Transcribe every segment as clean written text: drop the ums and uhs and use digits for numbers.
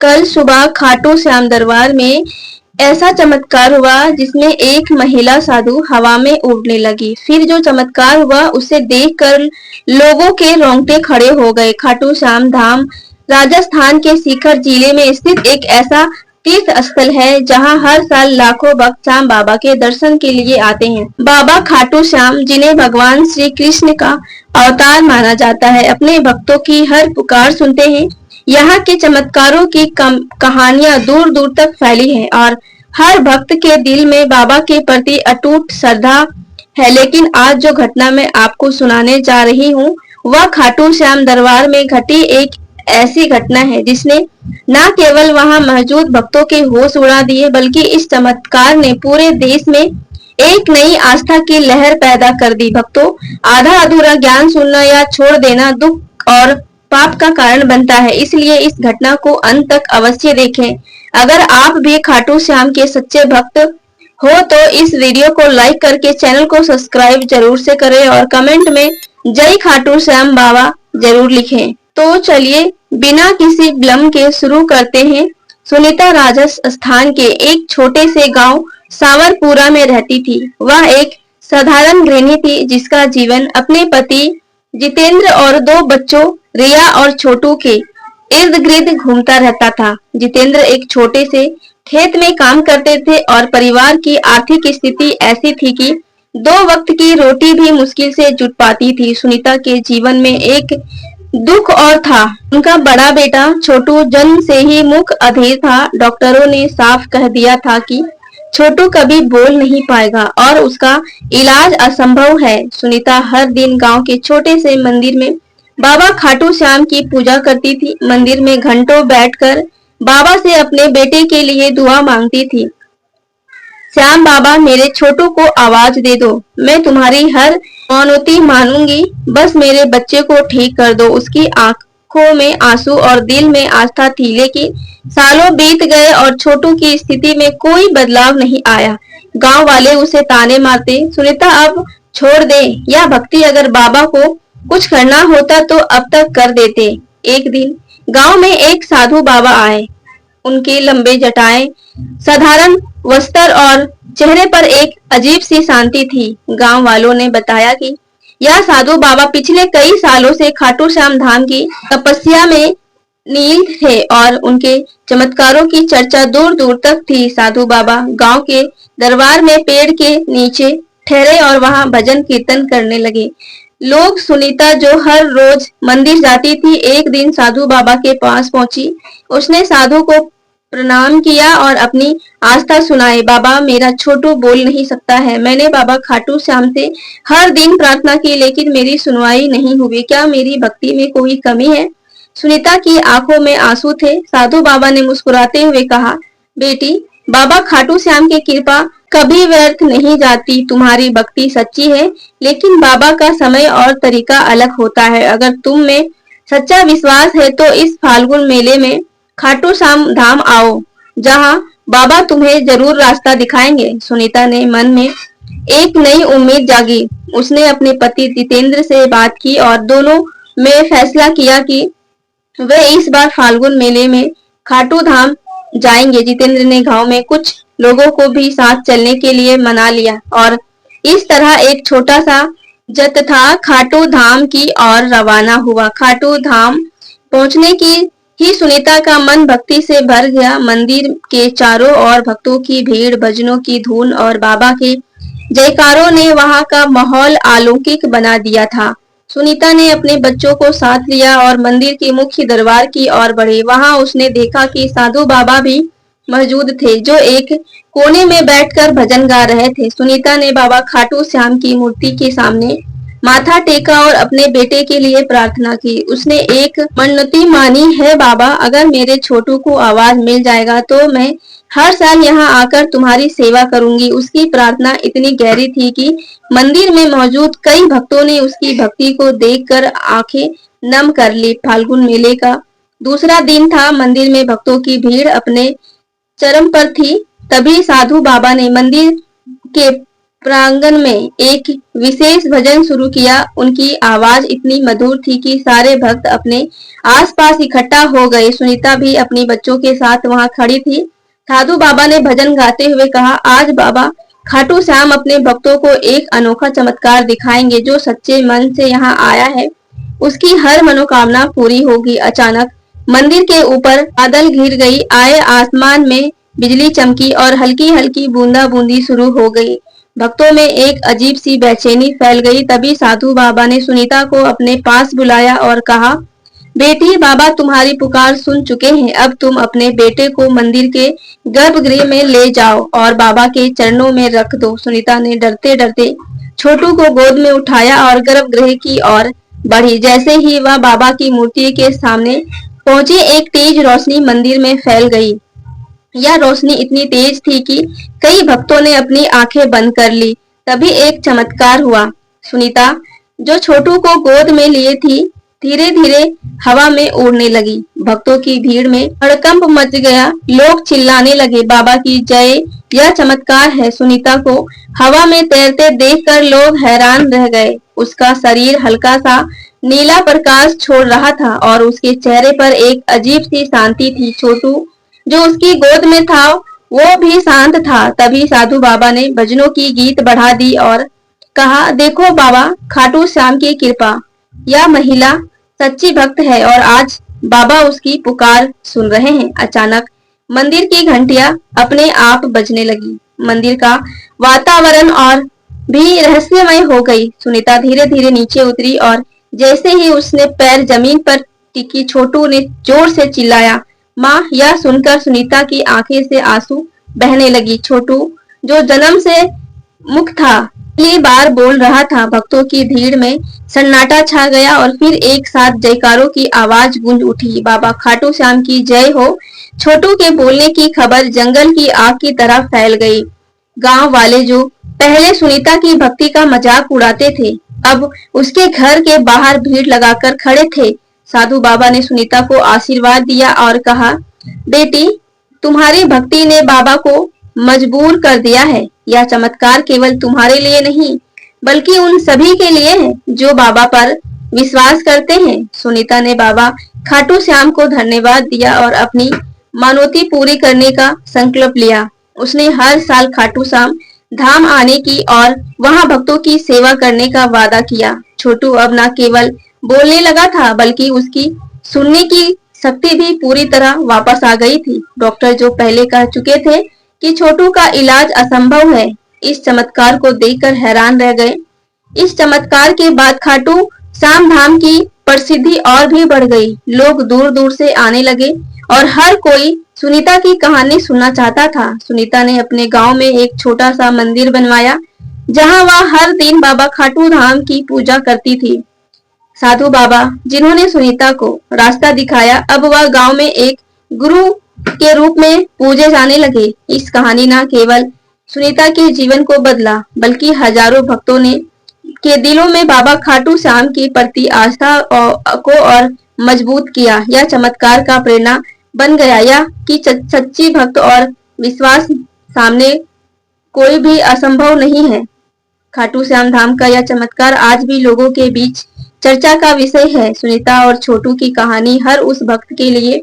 कल सुबह खाटू श्याम दरबार में ऐसा चमत्कार हुआ जिसमें एक महिला साधु हवा में उड़ने लगी। फिर जो चमत्कार हुआ उसे देखकर लोगों के रोंगटे खड़े हो गए। खाटू श्याम धाम राजस्थान के सीकर जिले में स्थित एक ऐसा तीर्थ स्थल है जहां हर साल लाखों भक्त श्याम बाबा के दर्शन के लिए आते हैं। बाबा खाटू श्याम, जिन्हें भगवान श्री कृष्ण का अवतार माना जाता है, अपने भक्तों की हर पुकार सुनते हैं। यहाँ के चमत्कारों की कहानियां दूर दूर तक फैली हैं और हर भक्त के दिल में बाबा के प्रति अटूट श्रद्धा है। लेकिन आज जो घटना मैं आपको सुनाने जा रही हूँ वह खाटू श्याम दरबार में घटी एक ऐसी घटना है जिसने न केवल वहां मौजूद भक्तों के होश उड़ा दिए, बल्कि इस चमत्कार ने पूरे देश में एक नई आस्था की लहर पैदा कर दी। भक्तों, आधा अधूरा ज्ञान सुनना या छोड़ देना दुख और पाप का कारण बनता है, इसलिए इस घटना को अंत तक अवश्य देखें। अगर आप भी खाटू श्याम के सच्चे भक्त हो तो इस वीडियो को लाइक करके चैनल को सब्सक्राइब जरूर से करें और कमेंट में जय खाटू श्याम बाबा जरूर लिखें। तो चलिए बिना किसी विलंब के शुरू करते हैं। सुनीता राजस्थान के एक छोटे से गांव सावरपुरा में रहती थी। वह एक साधारण गृहिणी थी जिसका जीवन अपने पति जितेंद्र और दो बच्चों रिया और छोटू के इर्द गिर्द घूमता रहता था। जितेंद्र एक छोटे से खेत में काम करते थे और परिवार की आर्थिक स्थिति ऐसी थी कि 2 वक्त की रोटी भी मुश्किल से जुट पाती थी। सुनीता के जीवन में एक दुख और था। उनका बड़ा बेटा छोटू जन्म से ही मूक अधीर था। डॉक्टरों ने साफ कह दिया था कि छोटू कभी बोल नहीं पाएगा और उसका इलाज असंभव है। सुनीता हर दिन गांव के छोटे से मंदिर में बाबा खाटू श्याम की पूजा करती थी। मंदिर में घंटों बैठकर बाबा से अपने बेटे के लिए दुआ मांगती थी। श्याम बाबा, मेरे छोटू को आवाज दे दो, मैं तुम्हारी हर मनौती मानूंगी, बस मेरे बच्चे को ठीक कर दो। उसकी आंखों में आंसू और दिल में आस्था थी, लेकिन सालों बीत गए और छोटू की स्थिति में कोई बदलाव नहीं आया। गांव वाले उसे ताने मारते, सुनीता अब छोड़ दे या भक्ति, अगर बाबा को कुछ करना होता तो अब तक कर देते। एक दिन गांव में एक साधु बाबा आए। उनकी लंबे जटाएं, साधारण वस्त्र और चेहरे पर एक अजीब सी शांति थी। गांव वालों ने बताया कि यह साधु बाबा पिछले कई सालों से खाटू श्याम धाम की तपस्या में नील थे और उनके चमत्कारों की चर्चा दूर दूर तक थी। साधु बाबा गांव के दरबार में पेड़ के नीचे ठहरे और वहां भजन कीर्तन करने लगे। लोग सुनीता जो हर रोज मंदिर जाती थी, एक दिन साधु बाबा के पास पहुंची। उसने साधु को प्रणाम किया और अपनी आस्था सुनाई। बाबा, मेरा छोटू बोल नहीं सकता है। मैंने बाबा खाटू श्याम से हर दिन प्रार्थना की, लेकिन मेरी सुनवाई नहीं हुई। क्या मेरी भक्ति में कोई कमी है? सुनीता की आंखों में आंसू थे। साधु बाबा ने मुस्कुराते हुए कहा, बेटी, बाबा खाटू श्याम की कृपा कभी व्यर्थ नहीं जाती। तुम्हारी भक्ति सच्ची है, लेकिन बाबा का समय और तरीका अलग होता है। अगर तुम में सच्चा विश्वास है तो इस फाल्गुन मेले में खाटू श्याम धाम आओ, जहां बाबा तुम्हें जरूर रास्ता दिखाएंगे। सुनीता ने मन में एक नई उम्मीद जागी। उसने अपने पति जितेंद्र से बात की और दोनों में फैसला किया कि वे इस बार फाल्गुन मेले में खाटू धाम जाएंगे। जितेंद्र ने गांव में कुछ लोगों को भी साथ चलने के लिए मना लिया और इस तरह एक छोटा सा जत्था खाटू धाम की ओर रवाना हुआ। खाटू धाम पहुंचने की ही सुनीता का मन भक्ति से भर गया। मंदिर के चारों ओर भक्तों की भीड़, भजनों की धुन और बाबा के जयकारों ने वहां का माहौल अलौकिक बना दिया था। सुनीता ने अपने बच्चों को साथ लिया और मंदिर के मुख्य दरबार की ओर बढ़े। वहां उसने देखा कि साधु बाबा भी मौजूद थे, जो एक कोने में बैठकर भजन गा रहे थे। सुनीता ने बाबा खाटू श्याम की मूर्ति के सामने माथा टेका और अपने बेटे के लिए प्रार्थना की। उसने एक मन्नती मानी है, बाबा, अगर मेरे छोटू को आवाज मिल जाएगा तो मैं हर साल यहाँ आकर तुम्हारी सेवा करूंगी। उसकी प्रार्थना इतनी गहरी थी कि मंदिर में मौजूद कई भक्तों ने उसकी भक्ति को देखकर आंखें नम कर ली। फाल्गुन मेले का दूसरा दिन था। मंदिर में भक्तों की भीड़ अपने चरम पर थी। तभी साधु बाबा ने मंदिर के प्रांगण में एक विशेष भजन शुरू किया। उनकी आवाज इतनी मधुर थी कि सारे भक्त अपने आसपास इकट्ठा हो गए। सुनीता भी अपनी बच्चों के साथ वहां खड़ी थी। साधु बाबा ने भजन गाते हुए कहा, आज बाबा खाटू श्याम अपने भक्तों को एक अनोखा चमत्कार दिखाएंगे। जो सच्चे मन से यहाँ आया है उसकी हर मनोकामना पूरी होगी। अचानक मंदिर के ऊपर बादल घिर गई आए, आसमान में बिजली चमकी और हल्की हल्की बूंदा बूंदी शुरू हो गई। भक्तों में एक अजीब सी बेचैनी फैल गई। तभी साधु बाबा ने सुनीता को अपने पास बुलाया और कहा, बेटी, बाबा तुम्हारी पुकार सुन चुके हैं। अब तुम अपने बेटे को मंदिर के गर्भगृह में ले जाओ और बाबा के चरणों में रख दो। सुनीता ने डरते डरते छोटू को गोद में उठाया और गर्भगृह की ओर बढ़ी। जैसे ही वह बाबा की मूर्ति के सामने पहुंची, एक तेज रोशनी मंदिर में फैल गई। यह रोशनी इतनी तेज थी कि कई भक्तों ने अपनी आंखें बंद कर ली। तभी एक चमत्कार हुआ। सुनीता, जो छोटू को गोद में लिए थी, धीरे धीरे हवा में उड़ने लगी। भक्तों की भीड़ में हड़कंप मच गया। लोग चिल्लाने लगे, बाबा की जय, यह चमत्कार है। सुनीता को हवा में तैरते देखकर लोग हैरान रह गए। उसका शरीर हल्का सा नीला प्रकाश छोड़ रहा था और उसके चेहरे पर एक अजीब सी शांति थी। छोटू जो उसकी गोद में था वो भी शांत था। तभी साधु बाबा ने भजनों की गीत बढ़ा दी और कहा, देखो बाबा, खाटू श्याम की कृपा, यह महिला सच्ची भक्त है और आज बाबा उसकी पुकार सुन रहे हैं। अचानक मंदिर की घंटियां अपने आप बजने लगी। मंदिर का वातावरण और भी रहस्यमय हो गई। सुनीता धीरे धीरे नीचे उतरी और जैसे ही उसने पैर जमीन पर टिकी, छोटू ने जोर से चिल्लाया, माँ। यह सुनकर सुनीता की आंखें से आंसू बहने लगी। छोटू जो जन्म से मुक्त था, पहली बार बोल रहा था। भक्तों की भीड़ में सन्नाटा छा गया और फिर एक साथ जयकारों की आवाज गूंज उठी, बाबा खाटू श्याम की जय हो। छोटू के बोलने की खबर जंगल की आग की तरह फैल गई। गांव वाले जो पहले सुनीता की भक्ति का मजाक उड़ाते थे, अब उसके घर के बाहर भीड़ लगाकर खड़े थे। साधु बाबा ने सुनीता को आशीर्वाद दिया और कहा, बेटी, तुम्हारी भक्ति ने बाबा को मजबूर कर दिया है। यह चमत्कार केवल तुम्हारे लिए नहीं बल्कि उन सभी के लिए है जो बाबा पर विश्वास करते हैं। सुनीता ने बाबा खाटू श्याम को धन्यवाद दिया और अपनी मानोती पूरी करने का संकल्प लिया। उसने हर साल खाटू श्याम धाम आने की और वहां भक्तों की सेवा करने का वादा किया। छोटू अब न केवल बोलने लगा था बल्कि उसकी सुनने की शक्ति भी पूरी तरह वापस आ गई थी। डॉक्टर जो पहले कह चुके थे कि छोटू का इलाज असंभव है, इस चमत्कार को देखकर हैरान रह गए। इस चमत्कार के बाद खाटू श्याम धाम की प्रसिद्धि और भी बढ़ गई। लोग दूर दूर से आने लगे और हर कोई सुनीता की कहानी सुनना चाहता था। सुनीता ने अपने गांव में एक छोटा सा मंदिर बनवाया जहां वह हर दिन बाबा खाटू धाम की पूजा करती थी। साधु बाबा जिन्होंने सुनीता को रास्ता दिखाया, अब वह गांव में एक गुरु के रूप में पूजे जाने लगे। इस कहानी न केवल सुनीता के जीवन को बदला बल्कि हजारों भक्तों ने के दिलों में बाबा खाटू श्याम के प्रति आस्था को और मजबूत किया। यह चमत्कार का प्रेरणा बन गया या कि सच्ची भक्त और विश्वास सामने कोई भी असंभव नहीं है। खाटू श्याम धाम का यह चमत्कार आज भी लोगों के बीच चर्चा का विषय है। सुनीता और छोटू की कहानी हर उस भक्त के लिए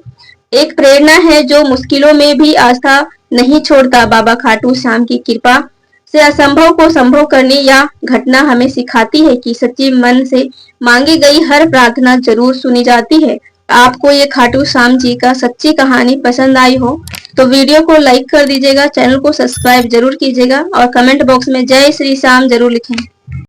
एक प्रेरणा है जो मुश्किलों में भी आस्था नहीं छोड़ता। बाबा खाटू श्याम की कृपा से असंभव को संभव करने यह घटना हमें सिखाती है कि सच्चे मन से मांगी गई हर प्रार्थना जरूर सुनी जाती है। आपको ये खाटू श्याम जी का सच्ची कहानी पसंद आई हो तो वीडियो को लाइक कर दीजिएगा, चैनल को सब्सक्राइब जरूर कीजिएगा और कमेंट बॉक्स में जय श्री श्याम जरूर लिखें।